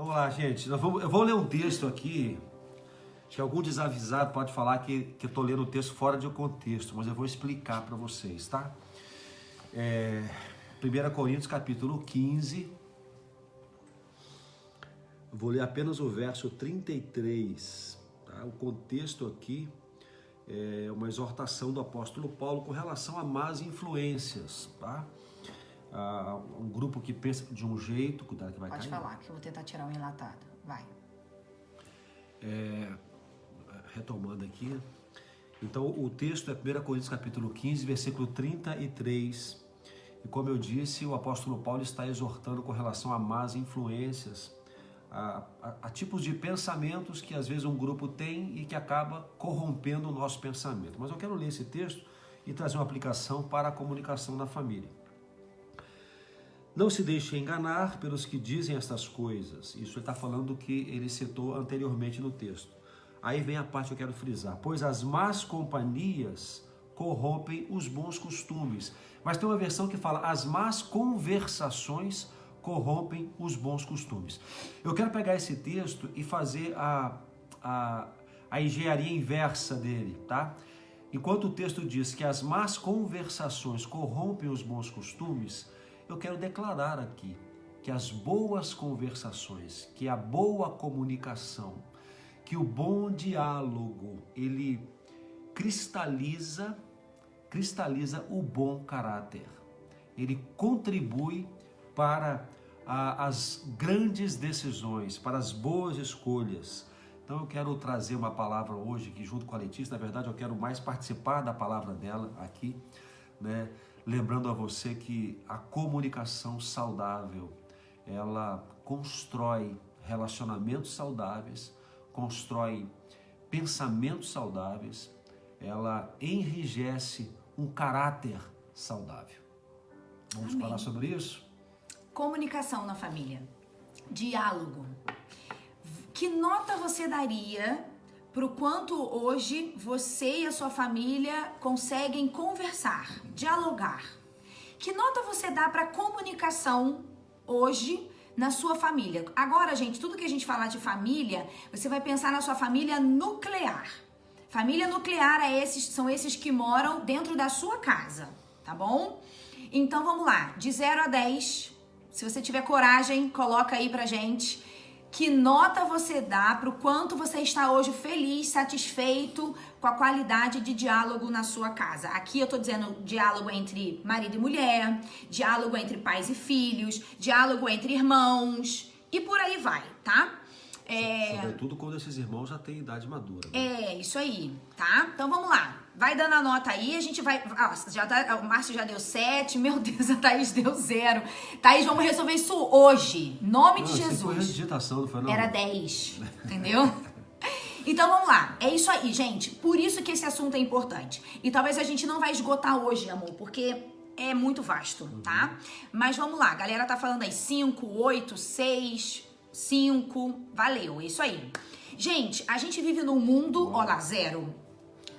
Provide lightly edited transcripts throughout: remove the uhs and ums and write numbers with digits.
Vamos lá, gente. Eu vou ler um texto aqui, que algum desavisado pode falar que eu estou lendo o texto fora de contexto, mas eu vou explicar para vocês, tá? 1 Coríntios capítulo 15, eu vou ler apenas o verso 33, tá? O contexto aqui é uma exortação do apóstolo Paulo com relação a más influências, tá? Um grupo que pensa de um jeito, cuidado que vai cair. Pode falar, que eu vou tentar tirar o enlatado. Vai. Retomando aqui. Então, o texto é 1 Coríntios capítulo 15, versículo 33. E como eu disse, o apóstolo Paulo está exortando com relação a más influências, a tipos de pensamentos que às vezes um grupo tem e que acaba corrompendo o nosso pensamento. Mas eu quero ler esse texto e trazer uma aplicação para a comunicação na família. Não se deixe enganar pelos que dizem estas coisas. Isso ele está falando do que ele citou anteriormente no texto. Aí vem a parte que eu quero frisar. Pois as más companhias corrompem os bons costumes. Mas tem uma versão que fala as más conversações corrompem os bons costumes. Eu quero pegar esse texto e fazer a engenharia inversa dele, tá? Enquanto o texto diz que as más conversações corrompem os bons costumes, eu quero declarar aqui que as boas conversações, que a boa comunicação, que o bom diálogo, ele cristaliza o bom caráter. Ele contribui para as grandes decisões, para as boas escolhas. Então eu quero trazer uma palavra hoje que junto com a Letícia, na verdade eu quero mais participar da palavra dela aqui, né? Lembrando a você que a comunicação saudável, ela constrói relacionamentos saudáveis, constrói pensamentos saudáveis, ela enrijece um caráter saudável. Vamos falar sobre isso? Comunicação na família. Diálogo. Que nota você daria para o quanto hoje você e a sua família conseguem conversar, dialogar? Que nota você dá para comunicação hoje na sua família? Agora, gente, tudo que a gente falar de família, você vai pensar na sua família nuclear. Família nuclear são esses que moram dentro da sua casa, tá bom? Então vamos lá, de 0 a 10, se você tiver coragem, coloca aí pra gente. Que nota você dá para o quanto você está hoje feliz, satisfeito com a qualidade de diálogo na sua casa? Aqui eu estou dizendo diálogo entre marido e mulher, diálogo entre pais e filhos, diálogo entre irmãos e por aí vai, tá? Sobretudo quando esses irmãos já têm idade madura. Né? Isso aí, tá? Então vamos lá. Vai dando a nota aí, a gente vai... o Márcio já deu 7, meu Deus, a Thaís deu 0. Thaís, vamos resolver isso hoje. Nome de Jesus. Foi a digitação, não foi não? Era 10, entendeu? Então vamos lá, é isso aí, gente. Por isso que esse assunto é importante. E talvez a gente não vai esgotar hoje, amor, porque é muito vasto, tá? Mas vamos lá, a galera tá falando aí 5, 8, 6, 5, valeu, é isso aí. Gente, a gente vive num mundo, ó lá, 0.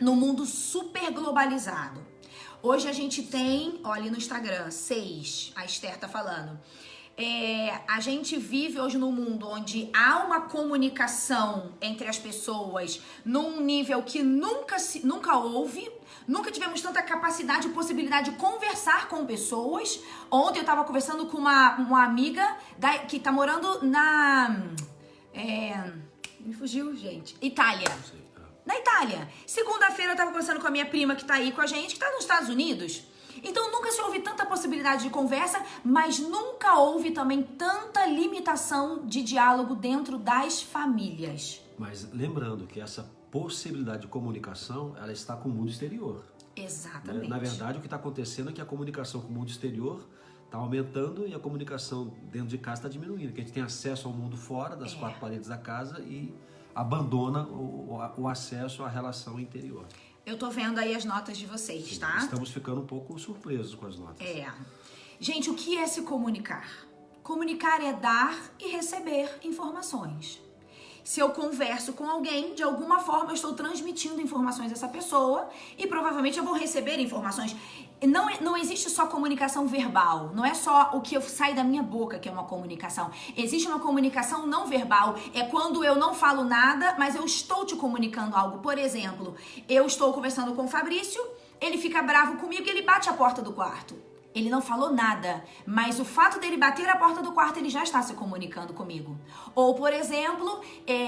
No mundo super globalizado. Hoje a gente tem, ó, ali no Instagram, 6, a Esther tá falando. A gente vive hoje num mundo onde há uma comunicação entre as pessoas num nível que nunca houve. Nunca tivemos tanta capacidade e possibilidade de conversar com pessoas. Ontem eu tava conversando com uma amiga que tá morando me fugiu, gente. Itália. Na Itália. Segunda-feira eu tava conversando com a minha prima que tá aí com a gente, que tá nos Estados Unidos. Então nunca se houve tanta possibilidade de conversa, mas nunca houve também tanta limitação de diálogo dentro das famílias. Mas lembrando que essa possibilidade de comunicação, ela está com o mundo exterior. Exatamente. Na verdade, o que está acontecendo é que a comunicação com o mundo exterior está aumentando e a comunicação dentro de casa está diminuindo, porque a gente tem acesso ao mundo fora das quatro paredes da casa e abandona o acesso à relação interior. Eu tô vendo aí as notas de vocês, Sim, tá? Estamos ficando um pouco surpresos com as notas. Gente, o que é se comunicar? Comunicar é dar e receber informações. Se eu converso com alguém, de alguma forma eu estou transmitindo informações a essa pessoa e provavelmente eu vou receber informações. Não existe só comunicação verbal, não é só o que sai da minha boca que é uma comunicação. Existe uma comunicação não verbal, é quando eu não falo nada, mas eu estou te comunicando algo. Por exemplo, eu estou conversando com o Fabrício, ele fica bravo comigo e ele bate a porta do quarto. Ele não falou nada, mas o fato dele bater a porta do quarto, ele já está se comunicando comigo. Ou, por exemplo,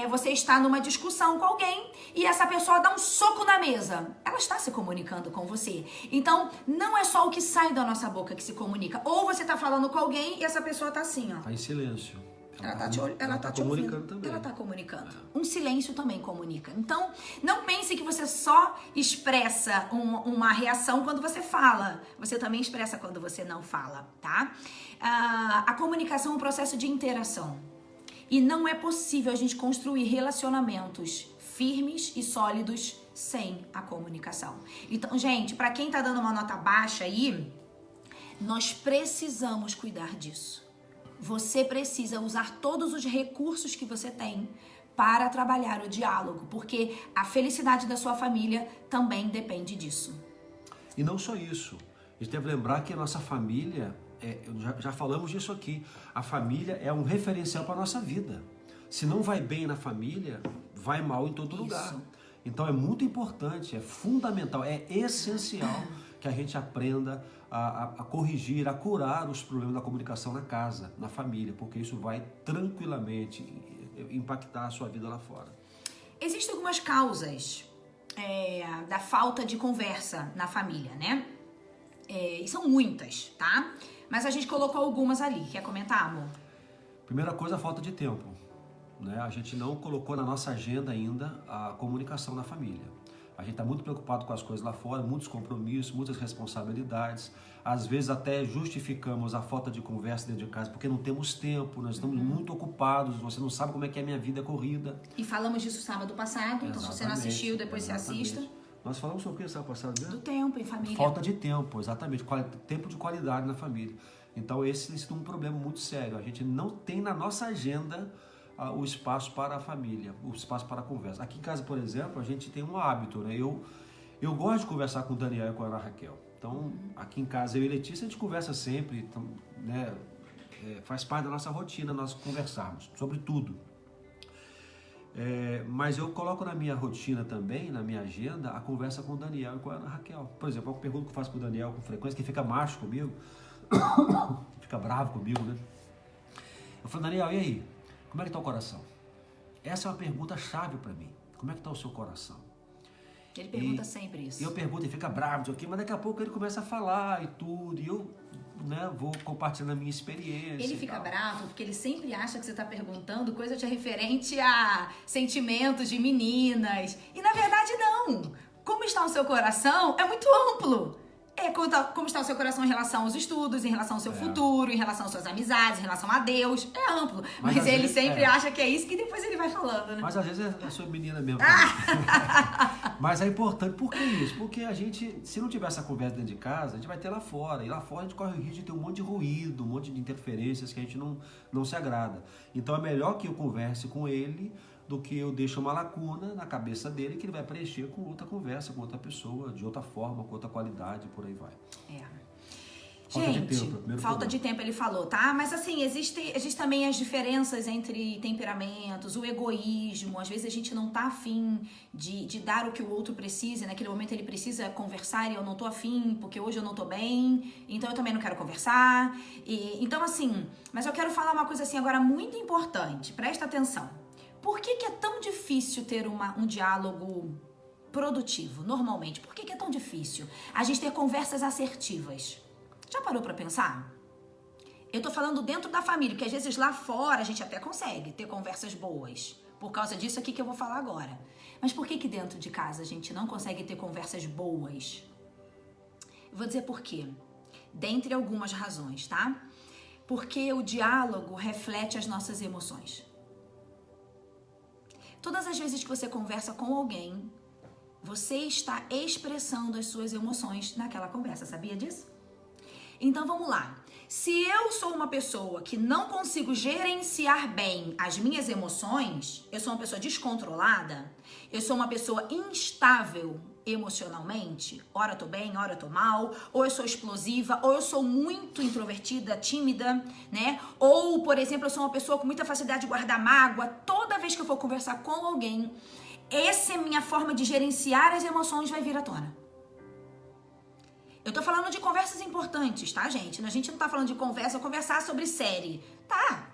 você está numa discussão com alguém e essa pessoa dá um soco na mesa. Ela está se comunicando com você. Então, não é só o que sai da nossa boca que se comunica. Ou você está falando com alguém e essa pessoa está assim, ó. Está em silêncio. Ela tá te comunicando ouvindo. também. Ela tá comunicando. Um silêncio também comunica. Então, não pense que você só expressa uma reação quando você fala. Você também expressa quando você não fala, tá? A comunicação é um processo de interação. E não é possível a gente construir relacionamentos firmes e sólidos sem a comunicação. Então, gente, pra quem tá dando uma nota baixa aí, nós precisamos cuidar disso. Você precisa usar todos os recursos que você tem para trabalhar o diálogo, porque a felicidade da sua família também depende disso. E não só isso, a gente deve lembrar que a nossa família, já falamos disso aqui, a família é um referencial para a nossa vida. Se não vai bem na família, vai mal em todo lugar. Então é muito importante, é fundamental, é essencial que a gente aprenda a corrigir, a curar os problemas da comunicação na casa, na família, porque isso vai tranquilamente impactar a sua vida lá fora. Existem algumas causas da falta de conversa na família, né? E são muitas, tá? Mas a gente colocou algumas ali. Quer comentar, amor? Primeira coisa, a falta de tempo, né? A gente não colocou na nossa agenda ainda a comunicação na família. A gente está muito preocupado com as coisas lá fora, muitos compromissos, muitas responsabilidades. Às vezes até justificamos a falta de conversa dentro de casa porque não temos tempo, nós estamos muito ocupados, você não sabe como é que é a minha vida corrida. E falamos disso sábado passado, então se você não assistiu, depois você assista. Nós falamos sobre o que sábado passado mesmo? Do tempo em família. Falta de tempo, exatamente, tempo de qualidade na família. Então esse é um problema muito sério, a gente não tem na nossa agenda o espaço para a família, o espaço para a conversa. Aqui em casa, por exemplo, a gente tem um hábito, né? Eu gosto de conversar com o Daniel e com a Ana Raquel. Então, aqui em casa, eu e Letícia, a gente conversa sempre, então, né? Faz parte da nossa rotina nós conversarmos sobre tudo. Mas eu coloco na minha rotina também, na minha agenda, a conversa com o Daniel e com a Ana Raquel. Por exemplo, uma pergunta que eu faço para o Daniel com frequência, que fica macho comigo, fica bravo comigo, né? Eu falo, Daniel, e aí? Como é que está o coração? Essa é uma pergunta chave para mim. Como é que está o seu coração? Ele pergunta sempre isso. E eu pergunto e fica bravo, mas daqui a pouco ele começa a falar e tudo, e eu vou compartilhando a minha experiência. Ele fica bravo porque ele sempre acha que você está perguntando coisa referente a sentimentos de meninas. E na verdade não. Como está o seu coração é muito amplo. Como está o seu coração em relação aos estudos, em relação ao seu futuro, em relação às suas amizades, em relação a Deus. É amplo. Mas ele vezes, sempre acha que é isso que depois ele vai falando, né? Mas às vezes é sua menina mesmo. Mas é importante. Por que isso? Porque a gente, se não tiver essa conversa dentro de casa, a gente vai ter lá fora. E lá fora a gente corre o risco de ter um monte de ruído, um monte de interferências que a gente não se agrada. Então é melhor que eu converse com ele do que eu deixo uma lacuna na cabeça dele que ele vai preencher com outra conversa, com outra pessoa, de outra forma, com outra qualidade, por aí vai. Falta de tempo, ele falou, tá? Mas assim, existe também as diferenças entre temperamentos, o egoísmo. Às vezes a gente não tá afim de dar o que o outro precisa. Naquele momento ele precisa conversar e eu não tô afim, porque hoje eu não tô bem, então eu também não quero conversar. Então assim, mas eu quero falar uma coisa assim agora muito importante, presta atenção. Por que é tão difícil ter um diálogo produtivo, normalmente? Por que é tão difícil a gente ter conversas assertivas? Já parou pra pensar? Eu tô falando dentro da família, porque às vezes lá fora a gente até consegue ter conversas boas. Por causa disso aqui que eu vou falar agora. Mas por que dentro de casa a gente não consegue ter conversas boas? Eu vou dizer por quê. Dentre algumas razões, tá? Porque o diálogo reflete as nossas emoções. Todas as vezes que você conversa com alguém, você está expressando as suas emoções naquela conversa, sabia disso? Então vamos lá. Se eu sou uma pessoa que não consigo gerenciar bem as minhas emoções, eu sou uma pessoa descontrolada, eu sou uma pessoa instável emocionalmente, ora eu tô bem, ora eu tô mal, ou eu sou explosiva, ou eu sou muito introvertida, tímida, né? Ou, por exemplo, eu sou uma pessoa com muita facilidade de guardar mágoa. Toda vez que eu for conversar com alguém, essa é a minha forma de gerenciar as emoções vai vir à tona. Eu tô falando de conversas importantes, tá, gente? A gente não tá falando de conversar sobre série. Tá,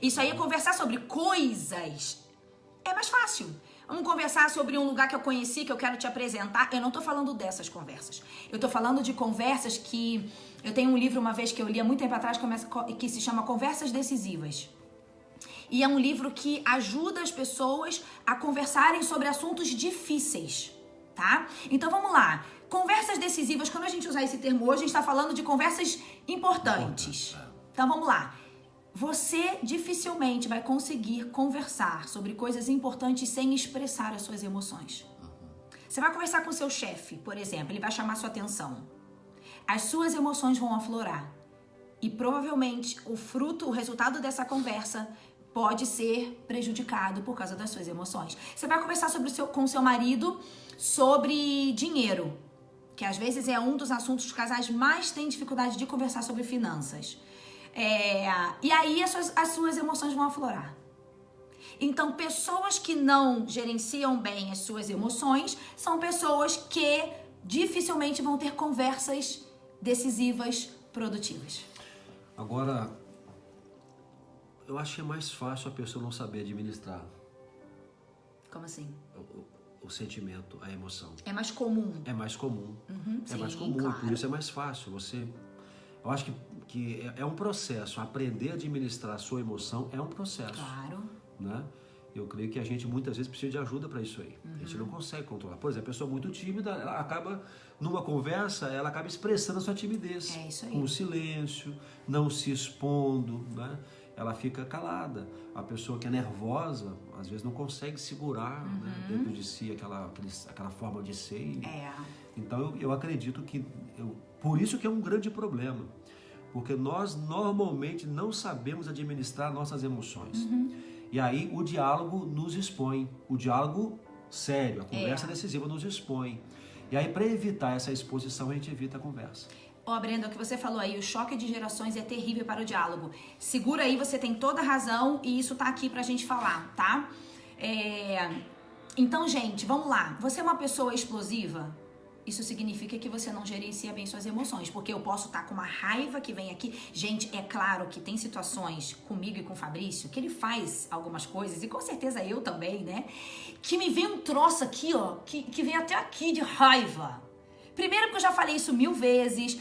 isso aí é conversar sobre coisas. É mais fácil. Vamos conversar sobre um lugar que eu conheci, que eu quero te apresentar. Eu não tô falando dessas conversas. Eu tô falando de conversas que... Eu tenho um livro uma vez que eu li há muito tempo atrás que se chama Conversas Decisivas. E é um livro que ajuda as pessoas a conversarem sobre assuntos difíceis, tá? Então vamos lá. Conversas decisivas, quando a gente usar esse termo hoje, a gente está falando de conversas importantes. Então vamos lá. Você dificilmente vai conseguir conversar sobre coisas importantes sem expressar as suas emoções. Você vai conversar com seu chefe, por exemplo, ele vai chamar sua atenção. As suas emoções vão aflorar. E provavelmente o resultado dessa conversa pode ser prejudicado por causa das suas emoções. Você vai conversar com seu marido sobre dinheiro, que às vezes é um dos assuntos que os casais mais têm dificuldade de conversar sobre finanças. E aí as suas emoções vão aflorar. Então, pessoas que não gerenciam bem as suas emoções são pessoas que dificilmente vão ter conversas decisivas, produtivas. Agora, eu acho que é mais fácil a pessoa não saber administrar. Como assim? O sentimento, a emoção. É mais comum. É mais comum. Sim, mais comum, claro. Por isso é mais fácil. Eu acho que é um processo. Aprender a administrar a sua emoção é um processo. Claro. Né? Eu creio que a gente muitas vezes precisa de ajuda para isso aí. A gente não consegue controlar. Por exemplo, a pessoa muito tímida, ela acaba, numa conversa, ela acaba expressando a sua timidez. É isso aí. Com o silêncio, não se expondo, né? Ela fica calada. A pessoa que é nervosa, às vezes não consegue segurar né, dentro de si aquela forma de ser. Então eu acredito que, por isso que é um grande problema. Porque nós normalmente não sabemos administrar nossas emoções. E aí o diálogo nos expõe. O diálogo sério, a conversa decisiva nos expõe. E aí para evitar essa exposição a gente evita a conversa. Brenda, o que você falou aí, o choque de gerações é terrível para o diálogo. Segura aí, você tem toda a razão e isso tá aqui pra gente falar, tá? Então, gente, vamos lá. Você é uma pessoa explosiva? Isso significa que você não gerencia bem suas emoções, porque eu posso estar com uma raiva que vem aqui. Gente, é claro que tem situações comigo e com o Fabrício que ele faz algumas coisas, e com certeza eu também, né? Que me vem um troço aqui, ó, que vem até aqui de raiva. Primeiro, porque eu já falei isso 1000 vezes.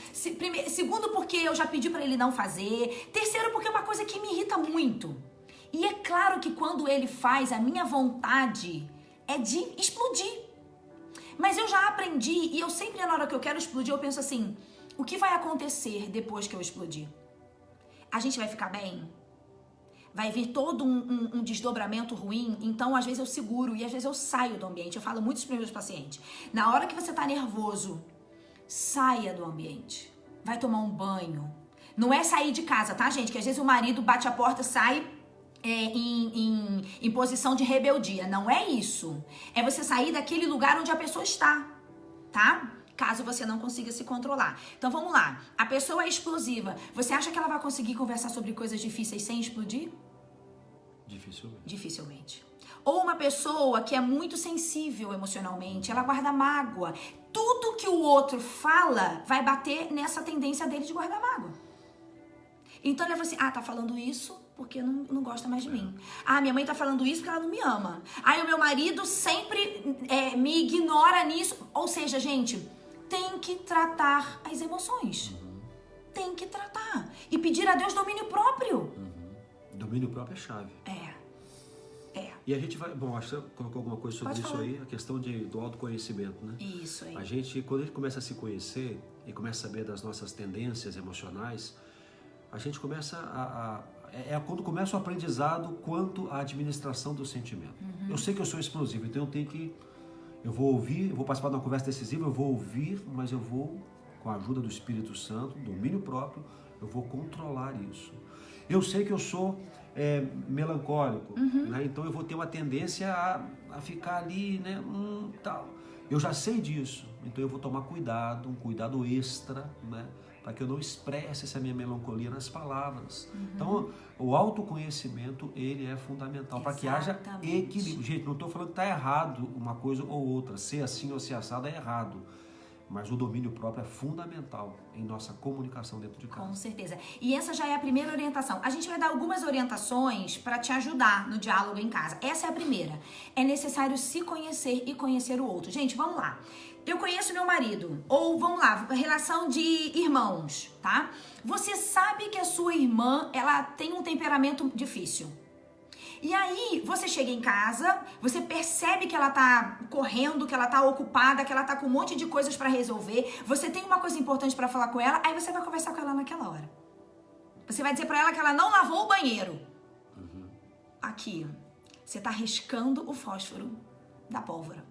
Segundo, porque eu já pedi pra ele não fazer. Terceiro, porque é uma coisa que me irrita muito. E é claro que quando ele faz, a minha vontade é de explodir. Mas eu já aprendi, e eu sempre, na hora que eu quero explodir, eu penso assim, o que vai acontecer depois que eu explodir? A gente vai ficar bem? Vai vir todo um desdobramento ruim? Então, às vezes eu seguro e às vezes eu saio do ambiente. Eu falo muito para os meus pacientes. Na hora que você tá nervoso, saia do ambiente. Vai tomar um banho. Não é sair de casa, tá, gente? Que às vezes o marido bate a porta e sai em posição de rebeldia. Não é isso. É você sair daquele lugar onde a pessoa está, tá? Caso você não consiga se controlar. Então vamos lá. A pessoa é explosiva. Você acha que ela vai conseguir conversar sobre coisas difíceis sem explodir? Dificilmente. Ou uma pessoa que é muito sensível emocionalmente, ela guarda mágoa. Tudo que o outro fala vai bater nessa tendência dele de guardar mágoa. Então ele vai assim, tá falando isso porque não gosta mais de mim. Minha mãe tá falando isso porque ela não me ama. O meu marido sempre me ignora nisso. Ou seja, gente, tem que tratar as emoções. Tem que tratar. E pedir a Deus domínio próprio. Domínio próprio é chave. E a gente vai... Bom, acho que você colocou alguma coisa sobre isso aí. A questão do autoconhecimento, né? Isso aí. Quando a gente começa a se conhecer e começa a saber das nossas tendências emocionais, a gente começa quando começa o aprendizado quanto à administração do sentimento. Eu sei que eu sou explosivo, então eu vou ouvir, eu vou participar de uma conversa decisiva, eu vou ouvir, mas eu vou, com a ajuda do Espírito Santo, domínio próprio, Eu vou controlar isso. Eu sei que eu sou melancólico, né? Então eu vou ter uma tendência a ficar ali, né? Tal. Eu já sei disso, então eu vou tomar cuidado, um cuidado extra, né? Para que eu não expresse essa minha melancolia nas palavras. Então, o autoconhecimento, ele é fundamental para que haja equilíbrio. Gente, não estou falando que está errado uma coisa ou outra, ser assim ou ser assado é errado. Mas o domínio próprio é fundamental em nossa comunicação dentro de casa. Com certeza. E essa já é a primeira orientação. A gente vai dar algumas orientações para te ajudar no diálogo em casa. Essa é a primeira. É necessário se conhecer e conhecer o outro. Gente, vamos lá. Eu conheço meu marido. Ou, vamos lá, relação de irmãos, tá? Você sabe que a sua irmã, ela tem um temperamento difícil. E aí, você chega em casa, você percebe que ela tá correndo, que ela tá ocupada, que ela tá com um monte de coisas pra resolver. Você tem uma coisa importante pra falar com ela, aí você vai conversar com ela naquela hora. Você vai dizer pra ela que ela não lavou o banheiro. Aqui, você tá riscando o fósforo da pólvora.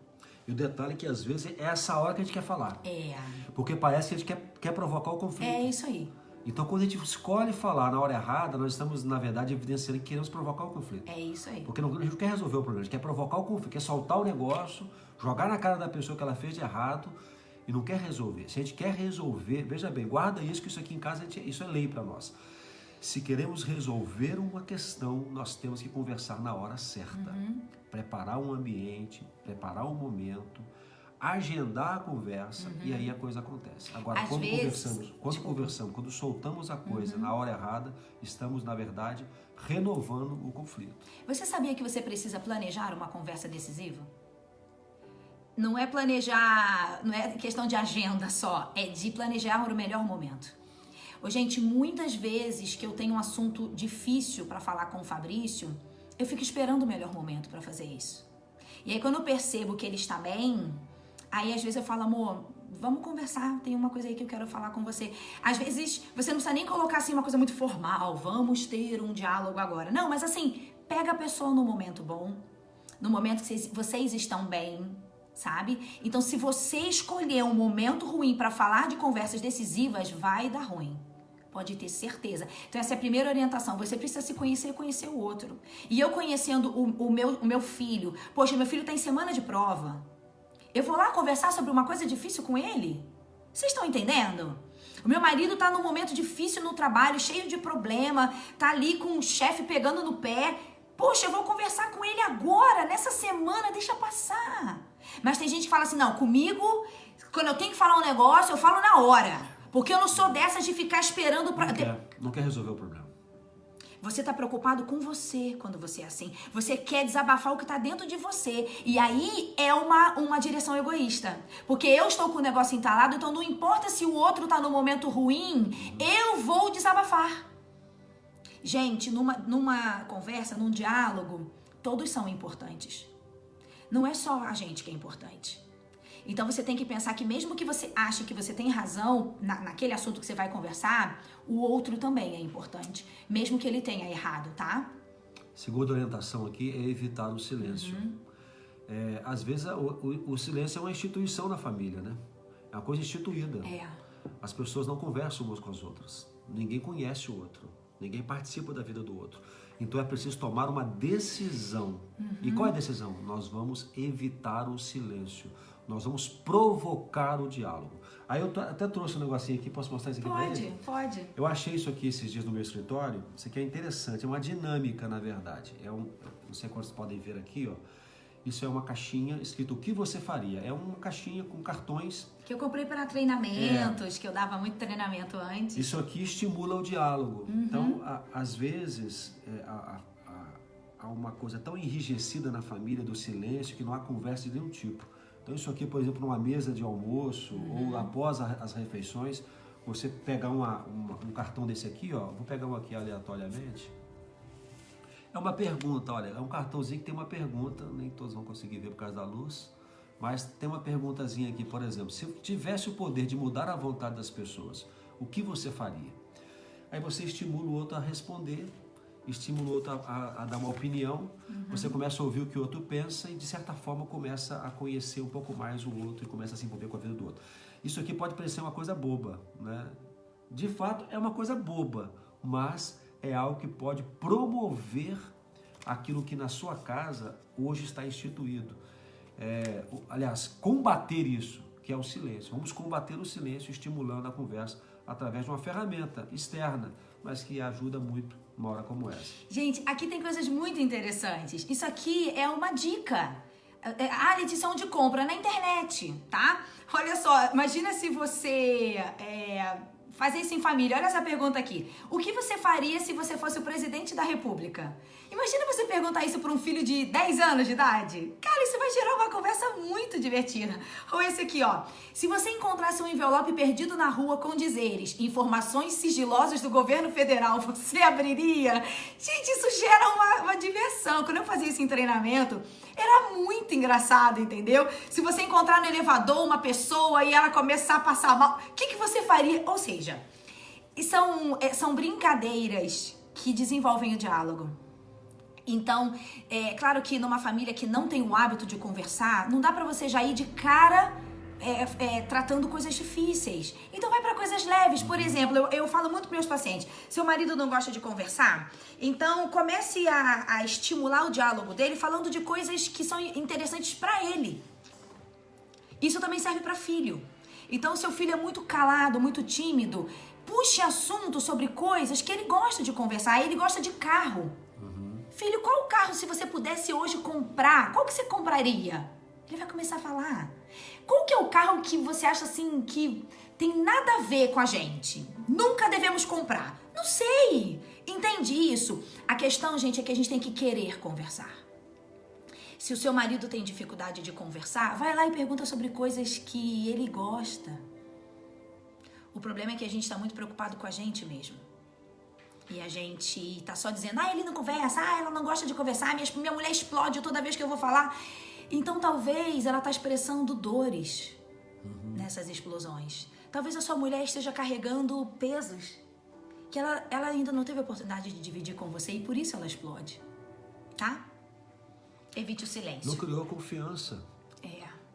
E o detalhe é que às vezes é essa hora que a gente quer falar. É. Porque parece que a gente quer provocar o conflito. É isso aí. Então, quando a gente escolhe falar na hora errada, nós estamos, na verdade, evidenciando que queremos provocar o conflito. É isso aí. Porque a gente não quer resolver o problema, a gente quer provocar o conflito, quer soltar o negócio, jogar na cara da pessoa que ela fez de errado e não quer resolver. Se a gente quer resolver, veja bem, guarda isso, que isso aqui em casa, isso é lei para nós. Se queremos resolver uma questão, nós temos que conversar na hora certa. Preparar um ambiente, preparar um momento, agendar a conversa e aí a coisa acontece. Agora, quando soltamos a coisa na hora errada, estamos, na verdade, renovando o conflito. Você sabia que você precisa planejar uma conversa decisiva? Não é planejar, não é questão de agenda só, é de planejar o melhor momento. Gente, muitas vezes que eu tenho um assunto difícil para falar com o Fabrício, eu fico esperando o melhor momento para fazer isso. E aí, quando eu percebo que ele está bem, aí às vezes eu falo, amor, vamos conversar, tem uma coisa aí que eu quero falar com você. Às vezes você não precisa nem colocar assim uma coisa muito formal, vamos ter um diálogo agora. Não, mas assim, pega a pessoa no momento bom, no momento que vocês estão bem, sabe? Então, se você escolher um momento ruim para falar de conversas decisivas, vai dar ruim. Pode ter certeza. Então, essa é a primeira orientação. Você precisa se conhecer e conhecer o outro. E eu conhecendo o meu filho, poxa, meu filho está em semana de prova. Eu vou lá conversar sobre uma coisa difícil com ele? Vocês estão entendendo? O meu marido tá num momento difícil no trabalho, cheio de problema, tá ali com o chefe pegando no pé. Poxa, eu vou conversar com ele agora, nessa semana, deixa passar. Mas tem gente que fala assim, não, comigo, quando eu tenho que falar um negócio, eu falo na hora. Porque eu não sou dessas de ficar esperando pra... Não quer resolver o problema. Você tá preocupado com você quando você é assim. Você quer desabafar o que tá dentro de você. E aí é uma direção egoísta. Porque eu estou com o negócio entalado, então não importa se o outro tá no momento ruim, eu vou desabafar. Gente, numa conversa, num diálogo, todos são importantes. Não é só a gente que é importante. Então você tem que pensar que mesmo que você ache que você tem razão naquele assunto que você vai conversar, o outro também é importante, mesmo que ele tenha errado, tá? Segunda orientação aqui é evitar o silêncio. Às vezes o silêncio é uma instituição na família, né? É uma coisa instituída. As pessoas não conversam umas com as outras. Ninguém conhece o outro. Ninguém participa da vida do outro. Então é preciso tomar uma decisão. E qual é a decisão? Nós vamos evitar o silêncio. Nós vamos provocar o diálogo. Aí eu até trouxe um negocinho aqui, posso mostrar isso aqui para ele? Pode. Eu achei isso aqui esses dias no meu escritório. Isso aqui é interessante, é uma dinâmica, na verdade. Não sei quantos podem ver aqui, ó. Isso é uma caixinha escrito o que você faria. É uma caixinha com cartões. Que eu comprei para treinamentos, que eu dava muito treinamento antes. Isso aqui estimula o diálogo. Então, às vezes, há uma coisa tão enrijecida na família do silêncio que não há conversa de nenhum tipo. Então, isso aqui, por exemplo, numa mesa de almoço ou após as refeições, você pegar um cartão desse aqui, ó, vou pegar um aqui aleatoriamente. É uma pergunta, olha, é um cartãozinho que tem uma pergunta, nem todos vão conseguir ver por causa da luz, mas tem uma perguntazinha aqui, por exemplo, se eu tivesse o poder de mudar a vontade das pessoas, o que você faria? Aí você estimula o outro a responder, estimula o outro a dar uma opinião, você começa a ouvir o que o outro pensa e de certa forma começa a conhecer um pouco mais o outro e começa a se envolver com a vida do outro. Isso aqui pode parecer uma coisa boba, né? De fato, é uma coisa boba, mas é algo que pode promover aquilo que na sua casa hoje está instituído. Aliás, combater isso, que é o silêncio. Vamos combater o silêncio estimulando a conversa através de uma ferramenta externa, mas que ajuda muito numa hora como essa. Gente, aqui tem coisas muito interessantes. Isso aqui é uma dica. A Letícia, onde compra? Na internet, tá? Olha só, imagina se você fazer isso em família. Olha essa pergunta aqui. O que você faria se você fosse o presidente da República? Imagina você perguntar isso para um filho de 10 anos de idade. Cara, isso vai gerar uma conversa muito divertida. Ou esse aqui, ó. Se você encontrasse um envelope perdido na rua com dizeres informações sigilosas do governo federal, você abriria? Gente, isso gera uma diversão. Quando eu fazia isso em treinamento, era muito engraçado, entendeu? Se você encontrar no elevador uma pessoa e ela começar a passar mal, o que você faria? Ou seja, são brincadeiras que desenvolvem o diálogo. Então, claro que numa família que não tem o hábito de conversar, não dá pra você já ir de cara tratando coisas difíceis. Então vai pra coisas leves. Por exemplo, eu falo muito pros meus pacientes, seu marido não gosta de conversar, então comece a estimular o diálogo dele falando de coisas que são interessantes pra ele. Isso também serve pra filho. Então, seu filho é muito calado, muito tímido, puxe assunto sobre coisas que ele gosta de conversar. Ele gosta de carro. Filho, qual carro, se você pudesse hoje comprar, qual que você compraria? Ele vai começar a falar. Qual que é o carro que você acha assim que tem nada a ver com a gente? Nunca devemos comprar. Não sei. Entende isso? A questão, gente, é que a gente tem que querer conversar. Se o seu marido tem dificuldade de conversar, vai lá e pergunta sobre coisas que ele gosta. O problema é que a gente está muito preocupado com a gente mesmo. E a gente tá só dizendo, ele não conversa, ela não gosta de conversar, minha mulher explode toda vez que eu vou falar. Então talvez ela tá expressando dores nessas explosões. Talvez a sua mulher esteja carregando pesos que ela ainda não teve a oportunidade de dividir com você e por isso ela explode, tá? Evite o silêncio. Não criou confiança.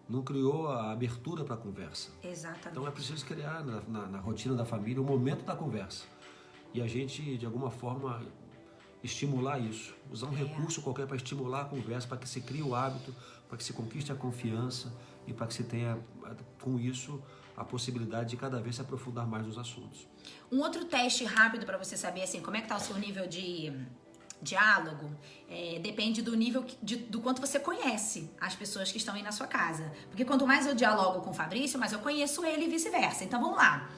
Não criou a abertura para a conversa. Exatamente. Então é preciso criar na rotina da família o momento da conversa. E a gente, de alguma forma, estimular isso. Usar um recurso qualquer para estimular a conversa, para que se crie o hábito, para que se conquiste a confiança e para que se tenha, com isso, a possibilidade de cada vez se aprofundar mais nos assuntos. Um outro teste rápido para você saber assim, como é que está o seu nível de diálogo, depende do nível do quanto você conhece as pessoas que estão aí na sua casa. Porque quanto mais eu dialogo com o Fabrício, mais eu conheço ele e vice-versa. Então vamos lá.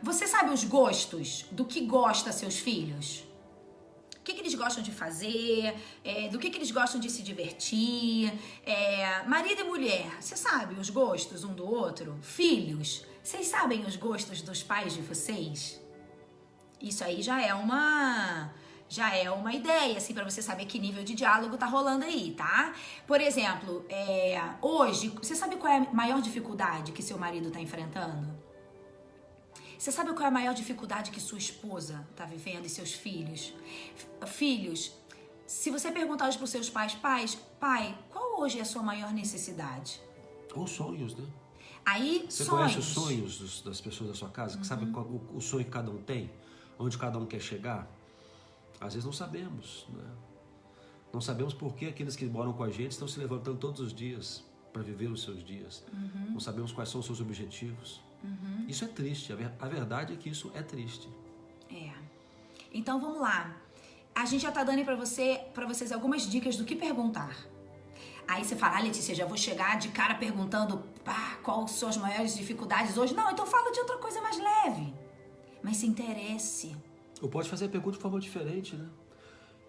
Você sabe os gostos do que gosta seus filhos? O que eles gostam de fazer? Do que eles gostam de se divertir? Marido e mulher, você sabe os gostos um do outro? Filhos, vocês sabem os gostos dos pais de vocês? Isso aí já é uma ideia, assim, pra você saber que nível de diálogo tá rolando aí, tá? Por exemplo, hoje, você sabe qual é a maior dificuldade que seu marido tá enfrentando? Você sabe qual é a maior dificuldade que sua esposa tá vivendo e seus filhos? Filhos, se você perguntar hoje pros seus pais, pai, qual hoje é a sua maior necessidade? Ou sonhos, né? Aí, você sonhos. Conhece os sonhos das pessoas da sua casa? Que sabe qual, o sonho que cada um tem? Onde cada um quer chegar? Às vezes não sabemos, né? Não sabemos por que aqueles que moram com a gente estão se levantando todos os dias para viver os seus dias. Não sabemos quais são os seus objetivos. Isso é triste. A verdade é que isso é triste. Então vamos lá. A gente já tá dando aí pra vocês algumas dicas do que perguntar. Aí você fala, Letícia, já vou chegar de cara perguntando quais são as maiores dificuldades hoje. Não, então fala de outra coisa mais leve. Mas se interesse. Ou pode fazer a pergunta de forma diferente, né?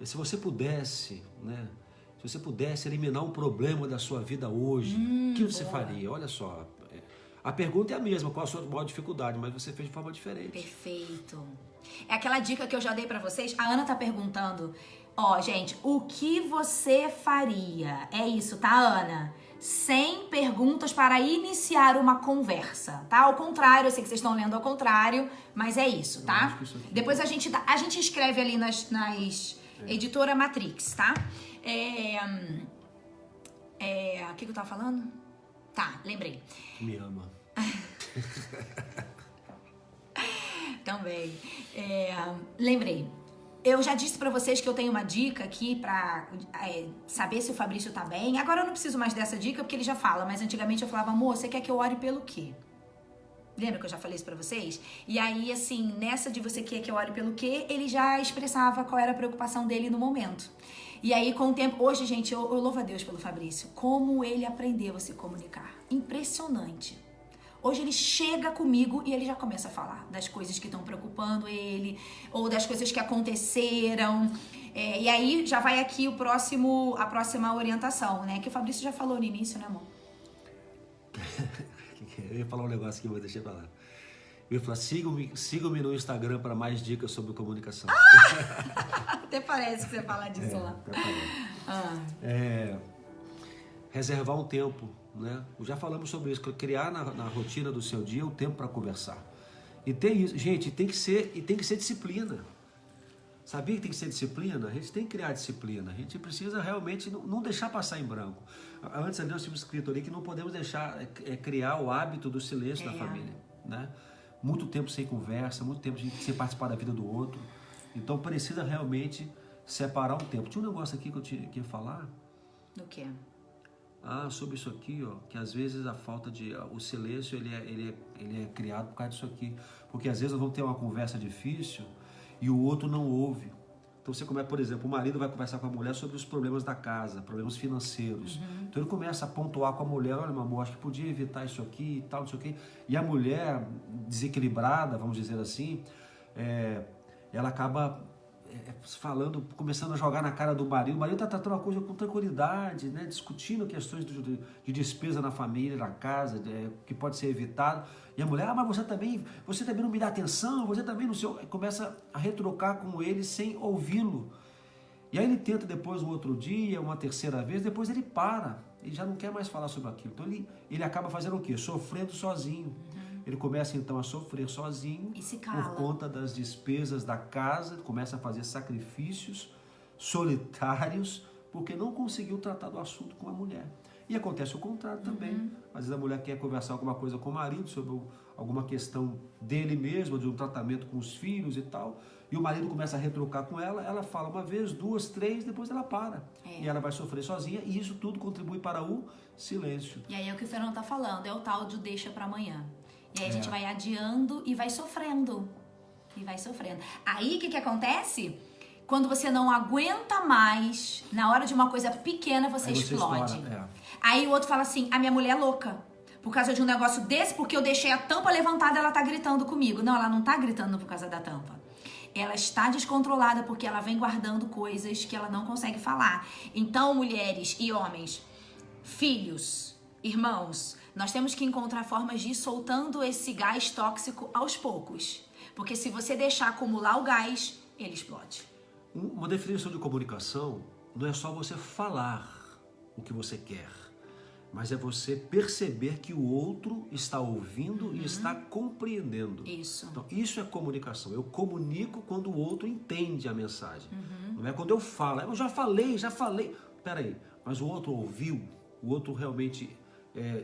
E se você pudesse, né? Se você pudesse eliminar um problema da sua vida hoje, o que você faria? Olha só, a pergunta é a mesma, qual a sua maior dificuldade, mas você fez de forma diferente. Perfeito. É aquela dica que eu já dei pra vocês. A Ana tá perguntando, gente, o que você faria? É isso, tá, Ana? 100 perguntas para iniciar uma conversa, tá? Ao contrário, eu sei que vocês estão lendo ao contrário, mas é isso, tá? Depois a gente escreve ali nas editora Matrix, tá? O que eu tava falando? Tá, lembrei. Me ama. Também. Lembrei. Eu já disse pra vocês que eu tenho uma dica aqui pra saber se o Fabrício tá bem. Agora eu não preciso mais dessa dica porque ele já fala, mas antigamente eu falava, amor, você quer que eu ore pelo quê? Lembra que eu já falei isso pra vocês? E aí, assim, nessa de você quer que eu ore pelo quê, ele já expressava qual era a preocupação dele no momento. E aí, com o tempo... Hoje, gente, eu louvo a Deus pelo Fabrício. Como ele aprendeu a se comunicar. Impressionante. Hoje ele chega comigo e ele já começa a falar das coisas que estão preocupando ele, ou das coisas que aconteceram. E aí já vai aqui a próxima orientação, né? Que o Fabrício já falou no início, né, amor? Eu ia falar um negócio que eu vou deixar pra lá. Eu ia falar, sigam-me no Instagram para mais dicas sobre comunicação. Até parece que você fala disso lá. Reservar um tempo, né? Já falamos sobre isso, criar na rotina do seu dia o tempo para conversar. E tem isso, gente, tem que ser disciplina. Sabia que tem que ser disciplina? A gente tem que criar disciplina. A gente precisa realmente não deixar passar em branco. Antes nós tínhamos escrito ali que não podemos deixar criar o hábito do silêncio na família, né? Muito tempo sem conversa, muito tempo sem participar da vida do outro. Então precisa realmente separar um tempo. Tinha um negócio aqui que eu queria falar. Do quê? Sobre isso aqui, ó, que às vezes a falta de... O silêncio, ele é criado por causa disso aqui. Porque às vezes nós vamos ter uma conversa difícil e o outro não ouve. Então você começa, por exemplo, o marido vai conversar com a mulher sobre os problemas da casa, problemas financeiros. Então ele começa a pontuar com a mulher, olha, meu amor, acho que podia evitar isso aqui e tal, não sei o quê. E a mulher, desequilibrada, vamos dizer assim, ela acaba... falando, começando a jogar na cara do marido. O marido está tratando a coisa com tranquilidade, né? Discutindo questões de despesa na família, na casa, que pode ser evitado. E a mulher, mas você também não me dá atenção, você também não sei. Começa a retrocar com ele sem ouvi-lo. E aí ele tenta depois um outro dia, uma terceira vez, depois ele para. Ele já não quer mais falar sobre aquilo. Então ele acaba fazendo o quê? Sofrendo sozinho. Ele começa então a sofrer sozinho por conta das despesas da casa, começa a fazer sacrifícios solitários porque não conseguiu tratar do assunto com a mulher. E acontece o contrário também. Às vezes a mulher quer conversar alguma coisa com o marido sobre alguma questão dele mesmo, de um tratamento com os filhos e tal, e o marido começa a retrucar com ela, ela fala uma vez, duas, três, depois ela para. E ela vai sofrer sozinha e isso tudo contribui para o silêncio. E aí é o que o Fernando está falando, é o tal de deixa para amanhã. E aí a gente vai adiando e vai sofrendo. Aí o que acontece? Quando você não aguenta mais, na hora de uma coisa pequena, você explode. Aí o outro fala assim, a minha mulher é louca. Por causa de um negócio desse, porque eu deixei a tampa levantada, ela tá gritando comigo. Não, ela não tá gritando por causa da tampa. Ela está descontrolada porque ela vem guardando coisas que ela não consegue falar. Então, mulheres e homens, filhos, irmãos, nós temos que encontrar formas de ir soltando esse gás tóxico aos poucos. Porque se você deixar acumular o gás, ele explode. Uma definição de comunicação não é só você falar o que você quer, mas é você perceber que o outro está ouvindo e está compreendendo. Isso. Então, isso é comunicação. Eu comunico quando o outro entende a mensagem. Não é quando eu falo, eu já falei. Peraí, mas o outro ouviu, o outro realmente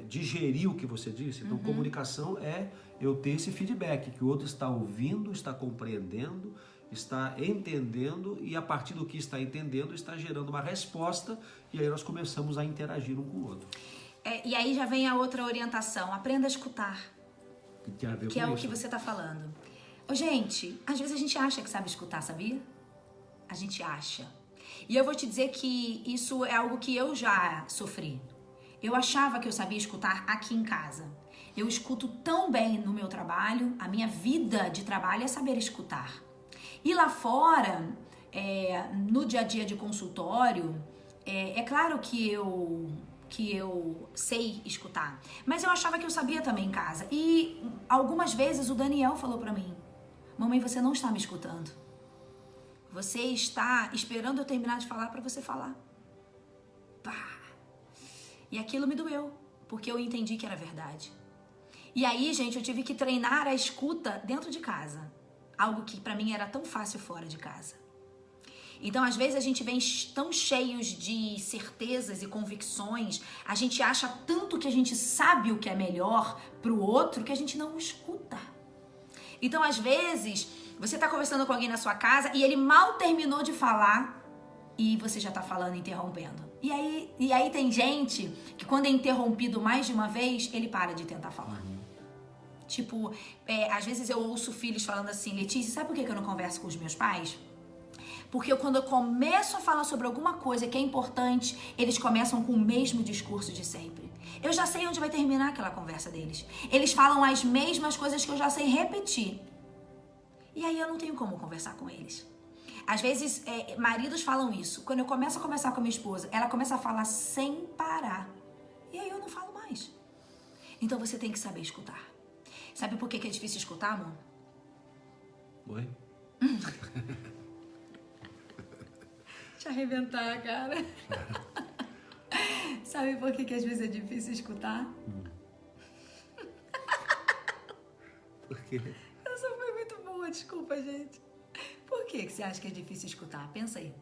digeriu o que você disse. Então, comunicação é eu ter esse feedback, que o outro está ouvindo, está compreendendo, está entendendo e a partir do que está entendendo está gerando uma resposta e aí nós começamos a interagir um com o outro. E aí já vem a outra orientação, aprenda a escutar, que é o que você está falando. Gente, às vezes a gente acha que sabe escutar, sabia? A gente acha. E eu vou te dizer que isso é algo que eu já sofri. Eu achava que eu sabia escutar aqui em casa. Eu escuto tão bem no meu trabalho, a minha vida de trabalho é saber escutar. E lá fora, no dia a dia de consultório, é claro que eu sei escutar. Mas eu achava que eu sabia também em casa. E algumas vezes o Daniel falou pra mim, mamãe, você não está me escutando. Você está esperando eu terminar de falar pra você falar. Pá! E aquilo me doeu, porque eu entendi que era verdade. E aí, gente, eu tive que treinar a escuta dentro de casa. Algo que pra mim era tão fácil fora de casa. Então, às vezes, a gente vem tão cheios de certezas e convicções, a gente acha tanto que a gente sabe o que é melhor pro outro, que a gente não escuta. Então, às vezes, você tá conversando com alguém na sua casa e ele mal terminou de falar e você já tá falando, interrompendo. E aí tem gente que quando é interrompido mais de uma vez, ele para de tentar falar. Tipo, às vezes eu ouço filhos falando assim, Letícia, sabe por que eu não converso com os meus pais? Porque quando eu começo a falar sobre alguma coisa que é importante, eles começam com o mesmo discurso de sempre. Eu já sei onde vai terminar aquela conversa deles. Eles falam as mesmas coisas que eu já sei repetir. E aí eu não tenho como conversar com eles. Às vezes, maridos falam isso. Quando eu começo a conversar com a minha esposa, ela começa a falar sem parar. E aí eu não falo mais. Então você tem que saber escutar. Sabe por que é difícil escutar, amor? Oi? Deixa eu arrebentar, cara. Sabe por que às vezes é difícil escutar? Por quê? Essa foi muito boa, desculpa, gente. Por que você acha que é difícil escutar? Pensa aí.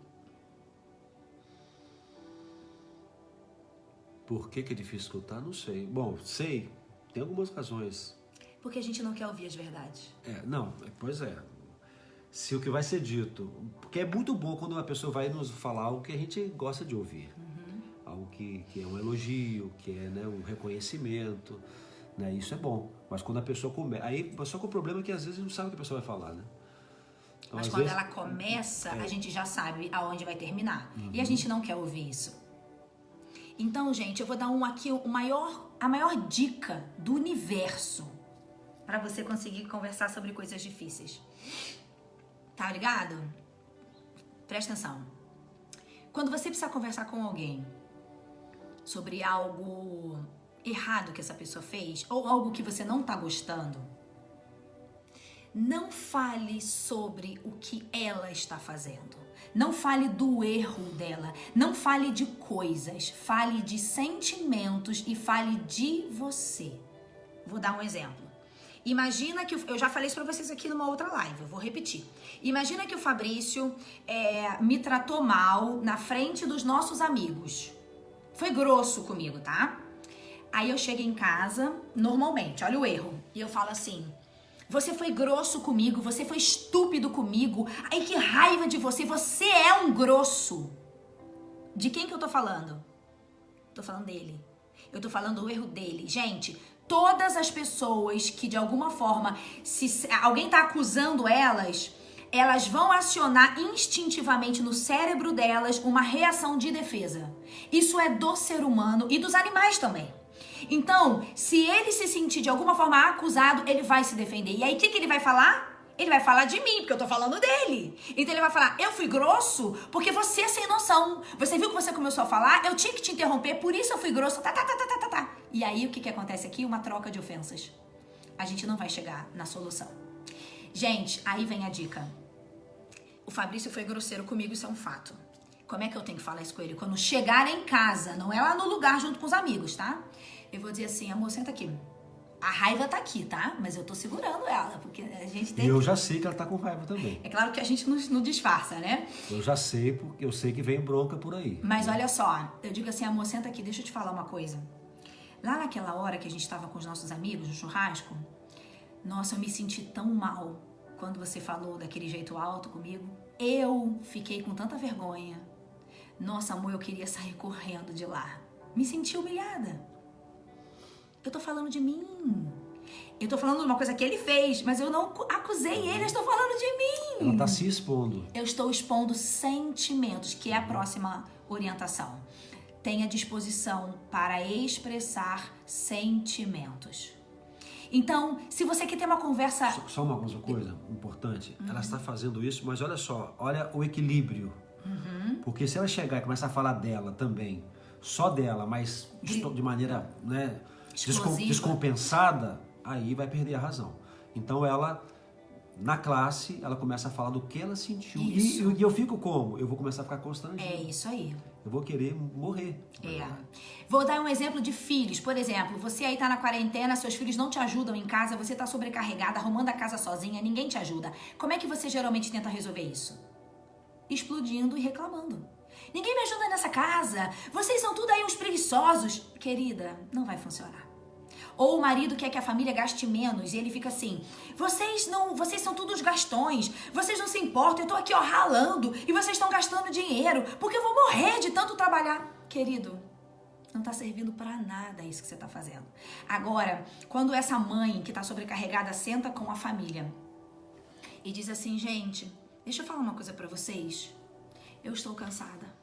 Por que é difícil escutar? Não sei. Bom, sei. Tem algumas razões. Porque a gente não quer ouvir as verdades. Pois é. Se o que vai ser dito... Porque é muito bom quando uma pessoa vai nos falar algo que a gente gosta de ouvir. Algo que é um elogio, que é, né, um reconhecimento. Né? Isso é bom. Mas quando a pessoa começa... Aí, só que o problema é que às vezes não sabe o que a pessoa vai falar, né? Então, mas quando ela começa, a gente já sabe aonde vai terminar. E a gente não quer ouvir isso. Então, gente, eu vou dar a maior dica do universo para você conseguir conversar sobre coisas difíceis. Tá ligado? Presta atenção. Quando você precisa conversar com alguém sobre algo errado que essa pessoa fez ou algo que você não tá gostando, não fale sobre o que ela está fazendo. Não fale do erro dela. Não fale de coisas. Fale de sentimentos e fale de você. Vou dar um exemplo. Imagina que... Eu já falei isso pra vocês aqui numa outra live. Eu vou repetir. Imagina que o Fabrício me tratou mal na frente dos nossos amigos. Foi grosso comigo, tá? Aí eu chego em casa, normalmente, olha o erro. E eu falo assim... Você foi grosso comigo, você foi estúpido comigo. Ai, que raiva de você. Você é um grosso. De quem que eu tô falando? Tô falando dele. Eu tô falando do erro dele. Gente, todas as pessoas que de alguma forma, se alguém tá acusando elas vão acionar instintivamente no cérebro delas uma reação de defesa. Isso é do ser humano e dos animais também. Então, se ele se sentir de alguma forma acusado, ele vai se defender. E aí, o que ele vai falar? Ele vai falar de mim, porque eu tô falando dele. Então, ele vai falar, eu fui grosso porque você é sem noção. Você viu que você começou a falar? Eu tinha que te interromper, por isso eu fui grosso. Tá. E aí, o que acontece aqui? Uma troca de ofensas. A gente não vai chegar na solução. Gente, aí vem a dica. O Fabrício foi grosseiro comigo, isso é um fato. Como é que eu tenho que falar isso com ele? Quando chegar em casa, não é lá no lugar junto com os amigos, tá? Eu vou dizer assim, amor, senta aqui. A raiva tá aqui, tá? Mas eu tô segurando ela, porque a gente tem... E eu já sei que ela tá com raiva também. É claro que a gente não disfarça, né? Eu já sei, porque eu sei que vem bronca por aí. Mas olha só, eu digo assim, amor, senta aqui, deixa eu te falar uma coisa. Lá naquela hora que a gente tava com os nossos amigos no churrasco, nossa, eu me senti tão mal quando você falou daquele jeito alto comigo. Eu fiquei com tanta vergonha. Nossa, amor, eu queria sair correndo de lá. Me senti humilhada. Eu tô falando de mim. Eu tô falando de uma coisa que ele fez, mas eu não acusei ele, eu estou falando de mim. Ela tá se expondo. Eu estou expondo sentimentos, que é a próxima orientação. Tenha disposição para expressar sentimentos. Então, se você quer ter uma conversa... Só uma coisa importante. Ela está fazendo isso, mas olha só, olha o equilíbrio. Porque se ela chegar e começar a falar dela também, só dela, mas de maneira, né, descompensada, aí vai perder a razão. Então ela, na classe, ela começa a falar do que ela sentiu. E eu fico como? Eu vou começar a ficar constrangido. É isso aí. Eu vou querer morrer. Vou dar um exemplo de filhos. Por exemplo, você aí tá na quarentena, seus filhos não te ajudam em casa, você tá sobrecarregada, arrumando a casa sozinha, ninguém te ajuda. Como é que você geralmente tenta resolver isso? Explodindo e reclamando. Ninguém me ajuda nessa casa. Vocês são tudo aí uns preguiçosos. Querida, não vai funcionar. Ou o marido quer que a família gaste menos e ele fica assim, vocês são todos gastões, vocês não se importam, eu tô aqui ó, ralando e vocês estão gastando dinheiro, porque eu vou morrer de tanto trabalhar. Querido, não tá servindo pra nada isso que você tá fazendo. Agora, quando essa mãe que tá sobrecarregada senta com a família e diz assim, gente, deixa eu falar uma coisa pra vocês, eu estou cansada.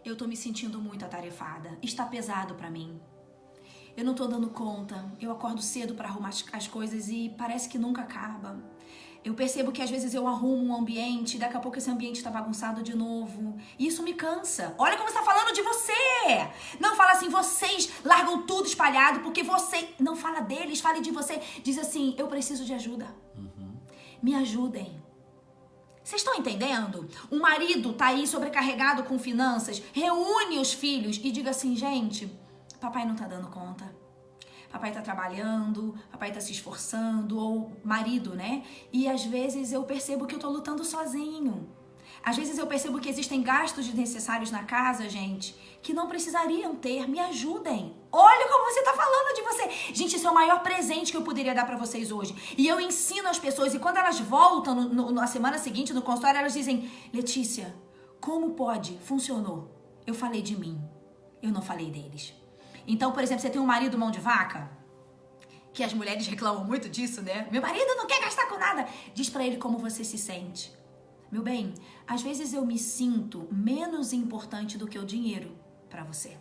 Eu tô me sentindo muito atarefada. Está pesado pra mim. Eu não tô dando conta. Eu acordo cedo pra arrumar as coisas e parece que nunca acaba. Eu percebo que às vezes eu arrumo um ambiente e daqui a pouco esse ambiente tá bagunçado de novo. E isso me cansa. Olha como você tá falando de você. Não fala assim, vocês largam tudo espalhado porque você... Não fala deles, fale de você. Diz assim, eu preciso de ajuda. Me ajudem. Vocês estão entendendo? O marido tá aí sobrecarregado com finanças, reúne os filhos e diga assim, gente, papai não tá dando conta. Papai tá trabalhando, papai tá se esforçando, ou marido, né? E às vezes eu percebo que eu tô lutando sozinho. Às vezes eu percebo que existem gastos desnecessários na casa, gente, que não precisariam ter. Me ajudem. Olha como você tá falando de você. Gente, esse é o maior presente que eu poderia dar pra vocês hoje. E eu ensino as pessoas, e quando elas voltam na semana seguinte no consultório, elas dizem, Letícia, como pode? Funcionou. Eu falei de mim. Eu não falei deles. Então, por exemplo, você tem um marido mão de vaca, que as mulheres reclamam muito disso, né? Meu marido não quer gastar com nada. Diz pra ele como você se sente. Meu bem, às vezes eu me sinto menos importante do que o dinheiro pra você.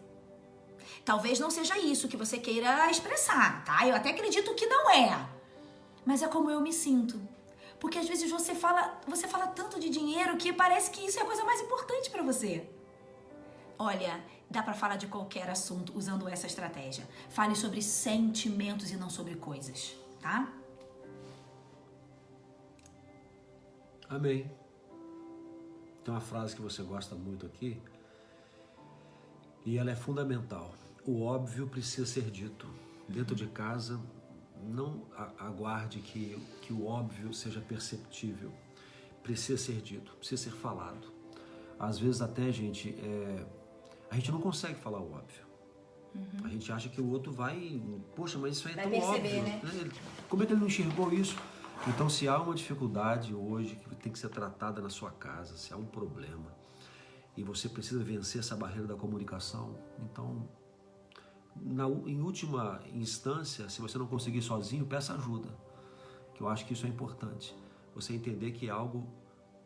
Talvez não seja isso que você queira expressar, tá? Eu até acredito que não é. Mas é como eu me sinto. Porque às vezes você fala tanto de dinheiro que parece que isso é a coisa mais importante pra você. Olha, dá pra falar de qualquer assunto usando essa estratégia. Fale sobre sentimentos e não sobre coisas, tá? Amém. Tem uma frase que você gosta muito aqui e ela é fundamental. O óbvio precisa ser dito. Dentro de casa, não aguarde que o óbvio seja perceptível. Precisa ser dito, precisa ser falado. Às vezes até, gente, a gente não consegue falar o óbvio. A gente acha que o outro vai... Poxa, mas isso aí é tão óbvio. Né? Como é que ele não enxergou isso? Então, se há uma dificuldade hoje que tem que ser tratada na sua casa, se há um problema e você precisa vencer essa barreira da comunicação, então, em última instância, se você não conseguir sozinho, peça ajuda. Que eu acho que isso é importante. Você entender que algo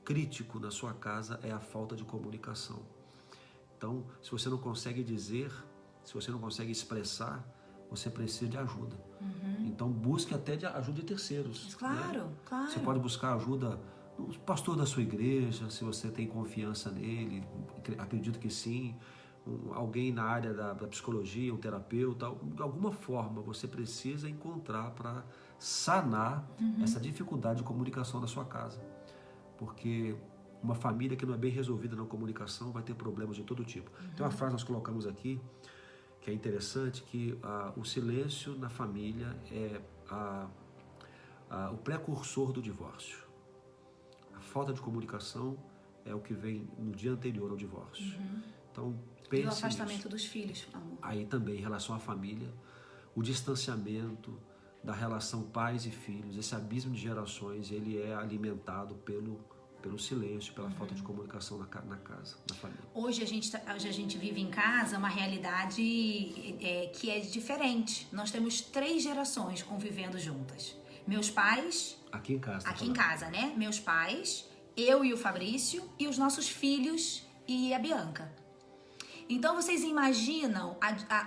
crítico na sua casa é a falta de comunicação. Então, se você não consegue dizer, se você não consegue expressar, você precisa de ajuda. Então, busque até de ajuda de terceiros. Claro, né? claro. Você pode buscar ajuda no pastor da sua igreja, se você tem confiança nele, acredito que sim. Alguém na área da psicologia, um terapeuta, de alguma forma você precisa encontrar para sanar essa dificuldade de comunicação da sua casa. Porque uma família que não é bem resolvida na comunicação vai ter problemas de todo tipo. Tem uma frase que nós colocamos aqui, que é interessante, que o silêncio na família é o precursor do divórcio. A falta de comunicação é o que vem no dia anterior ao divórcio. Então, pense E o afastamento nisso. dos filhos, amor. Aí também, em relação à família, o distanciamento da relação pais e filhos, esse abismo de gerações, ele é alimentado pelo silêncio, pela falta de comunicação na casa, na família. Hoje a gente vive em casa uma realidade que é diferente. Nós temos 3 gerações convivendo juntas. Meus pais... Aqui em casa. Aqui em casa, né? Meus pais, eu e o Fabrício, e os nossos filhos e a Bianca. Então, vocês imaginam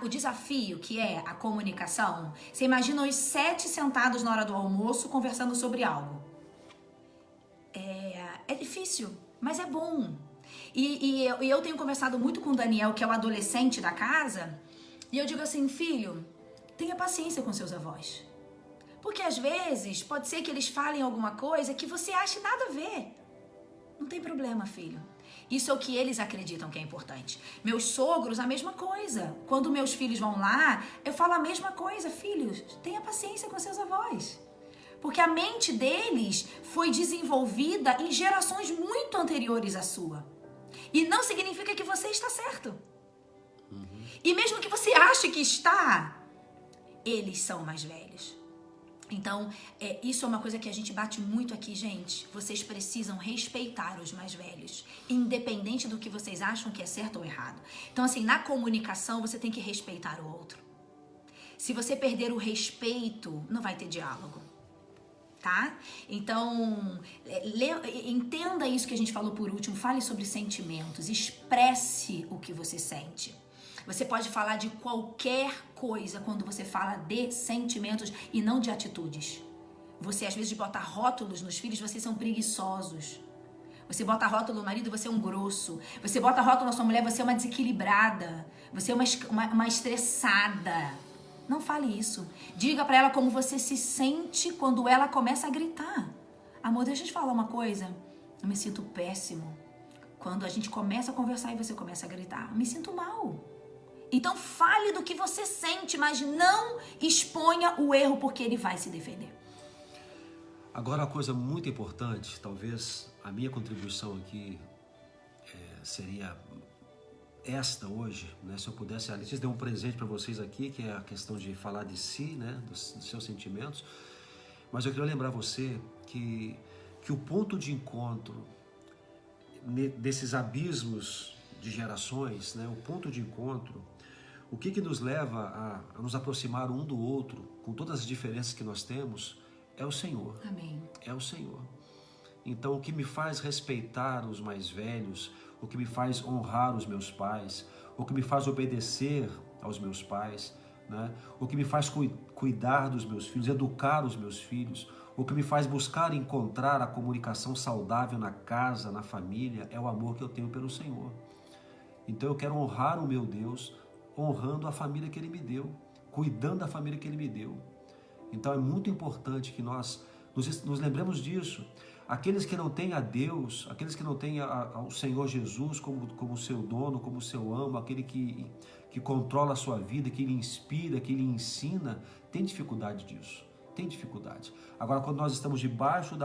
o desafio que é a comunicação? Você imagina os 7 sentados na hora do almoço conversando sobre algo. É difícil, mas é bom. E eu tenho conversado muito com o Daniel, que é o adolescente da casa, e eu digo assim, filho, tenha paciência com seus avós. Porque às vezes pode ser que eles falem alguma coisa que você ache nada a ver. Não tem problema, filho. Isso é o que eles acreditam que é importante. Meus sogros, a mesma coisa. Quando meus filhos vão lá, eu falo a mesma coisa. Filhos, tenha paciência com seus avós. Porque a mente deles foi desenvolvida em gerações muito anteriores à sua. E não significa que você está certo. E mesmo que você ache que está, eles são mais velhos. Então, isso é uma coisa que a gente bate muito aqui, gente. Vocês precisam respeitar os mais velhos, independente do que vocês acham que é certo ou errado. Então, assim, na comunicação, você tem que respeitar o outro. Se você perder o respeito, não vai ter diálogo, tá? Então, entenda isso que a gente falou por último. Fale sobre sentimentos, expresse o que você sente. Você pode falar de qualquer coisa quando você fala de sentimentos e não de atitudes. Você, às vezes, bota rótulos nos filhos, vocês são preguiçosos. Você bota rótulo no marido, você é um grosso. Você bota rótulo na sua mulher, você é uma desequilibrada. Você é uma estressada. Não fale isso. Diga pra ela como você se sente quando ela começa a gritar. Amor, deixa eu te falar uma coisa. Eu me sinto péssimo quando a gente começa a conversar e você começa a gritar. Eu me sinto mal. Então fale do que você sente, mas não exponha o erro, porque ele vai se defender. Agora, uma coisa muito importante, talvez a minha contribuição aqui seria esta hoje, né? Se eu pudesse, a Letícia deu um presente para vocês aqui, que é a questão de falar de si, né? Dos seus sentimentos. Mas eu queria lembrar você que o ponto de encontro desses abismos de gerações, né? O ponto de encontro, o que nos leva a nos aproximar um do outro, com todas as diferenças que nós temos, é o Senhor. Amém. É o Senhor. Então, o que me faz respeitar os mais velhos, o que me faz honrar os meus pais, o que me faz obedecer aos meus pais, né? O que me faz cuidar dos meus filhos, educar os meus filhos, o que me faz buscar e encontrar a comunicação saudável na casa, na família, é o amor que eu tenho pelo Senhor. Então, eu quero honrar o meu Deus, honrando a família que Ele me deu, cuidando da família que Ele me deu. Então é muito importante que nós nos lembremos disso. Aqueles que não têm a Deus, aqueles que não têm ao Senhor Jesus como seu dono, como seu amo, aquele que controla a sua vida, que lhe inspira, que lhe ensina, tem dificuldade disso, tem dificuldade. Agora, quando nós estamos debaixo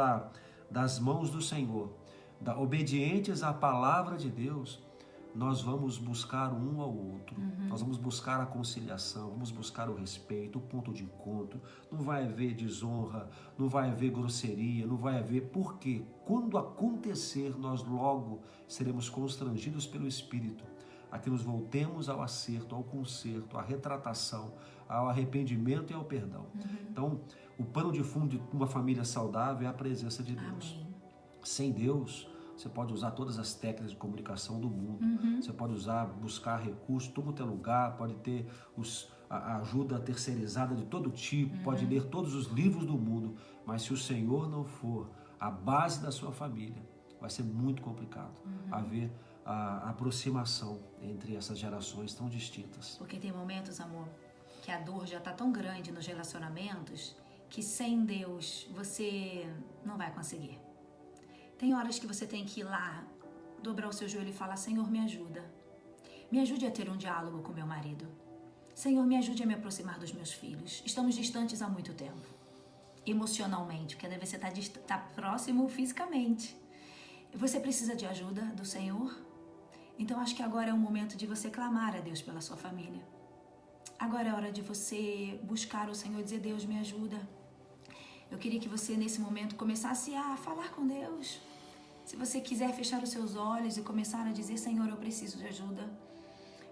das mãos do Senhor, obedientes à palavra de Deus, nós vamos buscar um ao outro, nós vamos buscar a conciliação, vamos buscar o respeito, o ponto de encontro. Não vai haver desonra, não vai haver grosseria, não vai haver, porque quando acontecer, nós logo seremos constrangidos pelo Espírito a que nos voltemos ao acerto, ao conserto, à retratação, ao arrependimento e ao perdão. Então, o pano de fundo de uma família saudável é a presença de Deus. Amém. Sem Deus, você pode usar todas as técnicas de comunicação do mundo. Você pode buscar recursos, todo quanto é lugar, pode ter a ajuda terceirizada de todo tipo, pode ler todos os livros do mundo, mas se o Senhor não for a base da sua família, vai ser muito complicado haver a aproximação entre essas gerações tão distintas. Porque tem momentos, amor, que a dor já está tão grande nos relacionamentos que sem Deus você não vai conseguir. Tem horas que você tem que ir lá, dobrar o seu joelho e falar: Senhor, me ajuda. Me ajude a ter um diálogo com meu marido. Senhor, me ajude a me aproximar dos meus filhos. Estamos distantes há muito tempo. Emocionalmente, porque deve você tá próximo fisicamente. Você precisa de ajuda do Senhor? Então acho que agora é o momento de você clamar a Deus pela sua família. Agora é hora de você buscar o Senhor e dizer: Deus, me ajuda. Eu queria que você, nesse momento, começasse a falar com Deus. Se você quiser fechar os seus olhos e começar a dizer: Senhor, eu preciso de ajuda.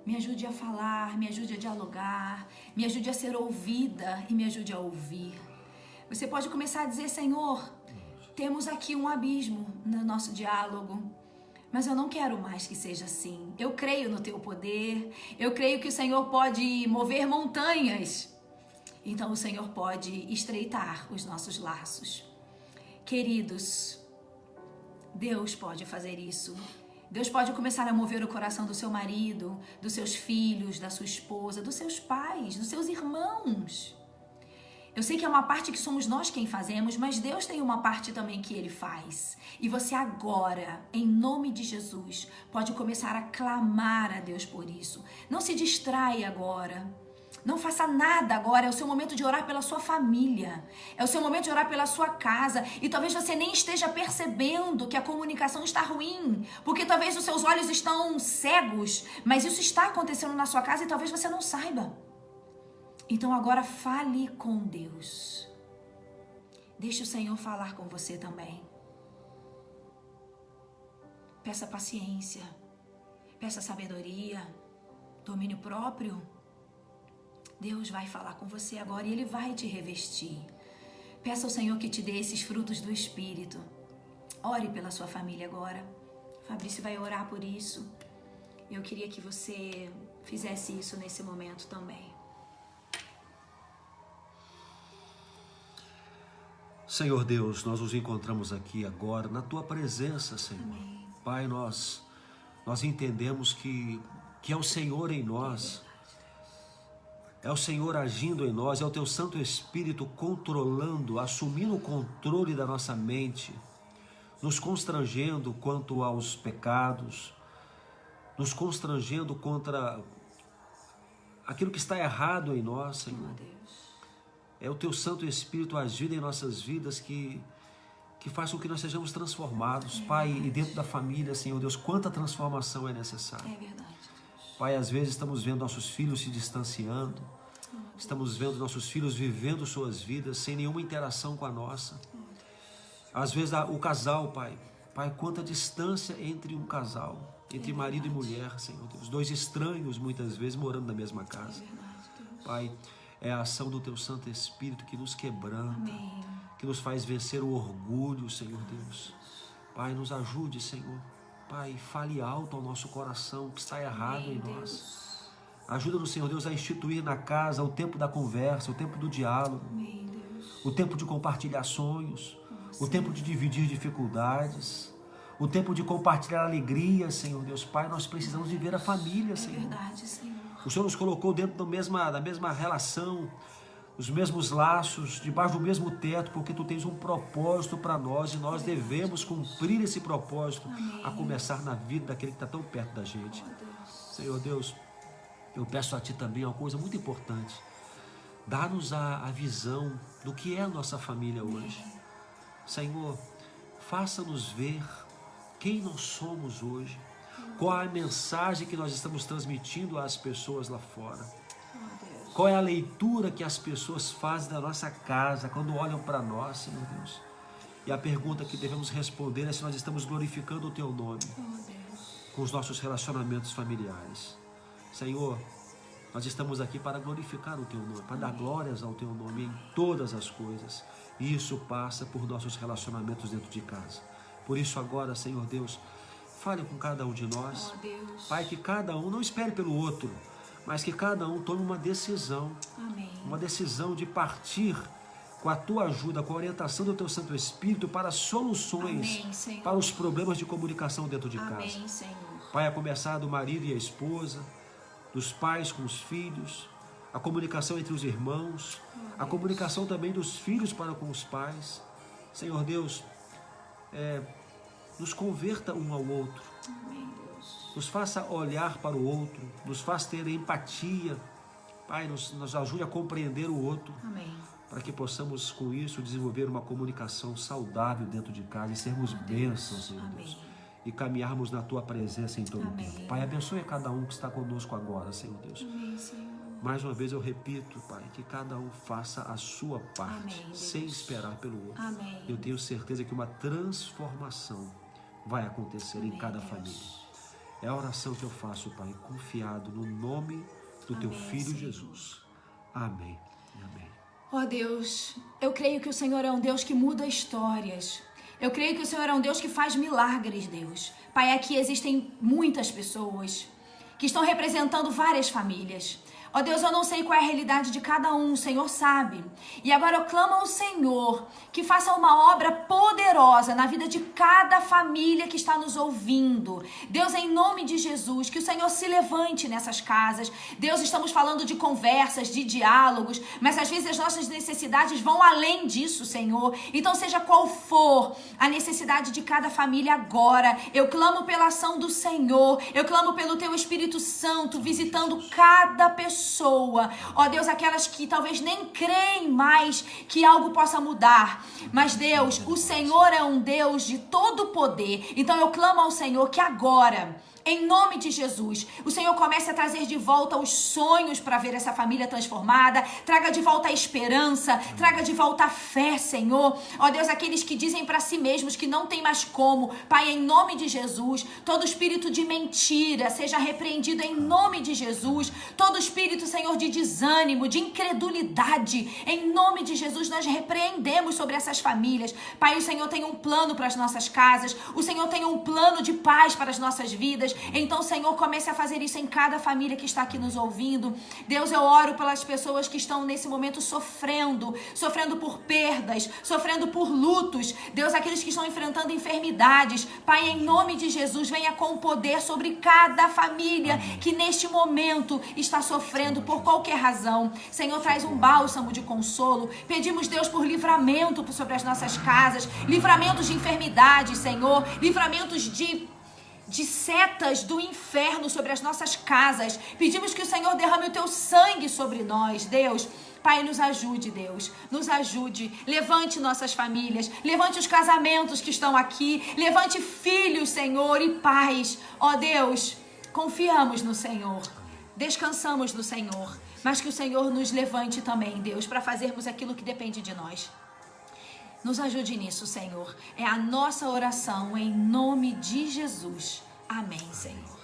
Me ajude a falar, me ajude a dialogar, me ajude a ser ouvida e me ajude a ouvir. Você pode começar a dizer: Senhor, temos aqui um abismo no nosso diálogo, mas eu não quero mais que seja assim. Eu creio no teu poder, eu creio que o Senhor pode mover montanhas. Então o Senhor pode estreitar os nossos laços. Queridos, Deus pode fazer isso. Deus pode começar a mover o coração do seu marido, dos seus filhos, da sua esposa, dos seus pais, dos seus irmãos. Eu sei que é uma parte que somos nós quem fazemos, mas Deus tem uma parte também que Ele faz. E você agora, em nome de Jesus, pode começar a clamar a Deus por isso. Não se distraia agora. Não faça nada agora, é o seu momento de orar pela sua família, é o seu momento de orar pela sua casa, e talvez você nem esteja percebendo que a comunicação está ruim, porque talvez os seus olhos estão cegos, mas isso está acontecendo na sua casa e talvez você não saiba. Então agora fale com Deus. Deixe o Senhor falar com você também. Peça paciência, peça sabedoria, domínio próprio. Deus vai falar com você agora e Ele vai te revestir. Peça ao Senhor que te dê esses frutos do Espírito. Ore pela sua família agora. Fabrício vai orar por isso. Eu queria que você fizesse isso nesse momento também. Senhor Deus, nós nos encontramos aqui agora na Tua presença, Senhor. Amém. Pai, nós entendemos que é o Senhor em nós, é o Senhor agindo em nós, é o Teu Santo Espírito controlando, assumindo o controle da nossa mente, nos constrangendo quanto aos pecados, nos constrangendo contra aquilo que está errado em nós, Senhor. É o Teu Santo Espírito agindo em nossas vidas que faz com que nós sejamos transformados. Pai, e dentro da família, Senhor Deus, quanta transformação é necessária. É verdade. Pai, às vezes estamos vendo nossos filhos se distanciando, estamos vendo nossos filhos vivendo suas vidas sem nenhuma interação com a nossa. Às vezes o casal, Pai, quanta distância entre um casal, entre marido e mulher, Senhor Deus, dois estranhos muitas vezes morando na mesma casa. Pai, é a ação do Teu Santo Espírito que nos quebranta. Amém. Que nos faz vencer o orgulho, Senhor Deus. Pai, nos ajude, Senhor. Pai, fale alto ao nosso coração que está errado em nós. Ajuda-nos, Senhor Deus, a instituir na casa o tempo da conversa, o tempo do diálogo, o tempo de compartilhar sonhos, o tempo de dividir dificuldades, o tempo de compartilhar alegria, Senhor Deus. Pai, nós precisamos viver a família, Senhor. É verdade, Senhor. O Senhor nos colocou dentro da mesma relação, os mesmos laços, debaixo do mesmo teto, porque Tu tens um propósito para nós e nós devemos cumprir esse propósito. Amém. A começar na vida daquele que está tão perto da gente. Senhor Deus, eu peço a Ti também uma coisa muito importante. Dá-nos a visão do que é a nossa família hoje. Senhor, faça-nos ver quem nós somos hoje, qual a mensagem que nós estamos transmitindo às pessoas lá fora. Qual é a leitura que as pessoas fazem da nossa casa quando olham para nós, Senhor Deus? E a pergunta que devemos responder é se nós estamos glorificando o Teu nome com os nossos relacionamentos familiares. Senhor, nós estamos aqui para glorificar o Teu nome, para dar glórias ao Teu nome em todas as coisas. E isso passa por nossos relacionamentos dentro de casa. Por isso agora, Senhor Deus, fale com cada um de nós. Pai, que cada um não espere pelo outro, mas que cada um tome uma decisão. Amém. Uma decisão de partir com a Tua ajuda, com a orientação do Teu Santo Espírito para soluções. Amém, para os problemas de comunicação dentro de casa. Amém, Senhor. Pai, a começar do marido e a esposa, dos pais com os filhos, a comunicação entre os irmãos, a comunicação também dos filhos para com os pais. Senhor Deus, nos converta um ao outro. Amém. Nos faça olhar para o outro, nos faça ter empatia. Pai, nos ajude a compreender o outro. Amém. Para que possamos, com isso, desenvolver uma comunicação saudável dentro de casa e sermos bênçãos, Senhor Deus. E caminharmos na Tua presença em todo o tempo. Pai, abençoe cada um que está conosco agora, Senhor Deus. Amém, Senhor. Mais uma vez eu repito, Pai, que cada um faça a sua parte, Amém, sem esperar pelo outro. Amém. Eu tenho certeza que uma transformação vai acontecer em cada família. É a oração que eu faço, Pai, confiado no nome do Teu Filho Senhor. Jesus. Amém. Amém. Ó Deus, eu creio que o Senhor é um Deus que muda histórias. Eu creio que o Senhor é um Deus que faz milagres, Deus. Pai, aqui existem muitas pessoas que estão representando várias famílias. Ó Deus, eu não sei qual é a realidade de cada um, o Senhor sabe. E agora eu clamo ao Senhor que faça uma obra poderosa na vida de cada família que está nos ouvindo. Deus, em nome de Jesus, que o Senhor se levante nessas casas. Deus, estamos falando de conversas, de diálogos, mas às vezes as nossas necessidades vão além disso, Senhor. Então, seja qual for a necessidade de cada família agora, eu clamo pela ação do Senhor, eu clamo pelo Teu Espírito Santo visitando cada pessoa. Ó Deus, aquelas que talvez nem creem mais que algo possa mudar. Mas Deus, o Senhor é um Deus de todo poder. Então eu clamo ao Senhor que agora Em nome de Jesus, o Senhor comece a trazer de volta os sonhos para ver essa família transformada. Traga de volta a esperança, traga de volta a fé, Senhor. Ó Deus, aqueles que dizem para si mesmos que não tem mais como, Pai, em nome de Jesus, todo espírito de mentira seja repreendido em nome de Jesus. Todo espírito, Senhor, de desânimo, de incredulidade, em nome de Jesus, nós repreendemos sobre essas famílias. Pai, o Senhor tem um plano para as nossas casas, o Senhor tem um plano de paz para as nossas vidas. Então, Senhor, comece a fazer isso em cada família que está aqui nos ouvindo. Deus, eu oro pelas pessoas que estão nesse momento sofrendo por perdas, sofrendo por lutos. Deus, aqueles que estão enfrentando enfermidades. Pai, em nome de Jesus, venha com poder sobre cada família que neste momento está sofrendo por qualquer razão. Senhor, traz um bálsamo de consolo. Pedimos, Deus, por livramento sobre as nossas casas, livramentos de enfermidades, Senhor, livramentos de setas do inferno sobre as nossas casas. Pedimos que o Senhor derrame o teu sangue sobre nós, Deus. Pai, nos ajude, Deus, nos ajude, levante nossas famílias, levante os casamentos que estão aqui, levante filhos, Senhor, e pais. Ó Deus, confiamos no Senhor, descansamos no Senhor, mas que o Senhor nos levante também, Deus, para fazermos aquilo que depende de nós. Nos ajude nisso, Senhor. É a nossa oração em nome de Jesus. Amém, Senhor.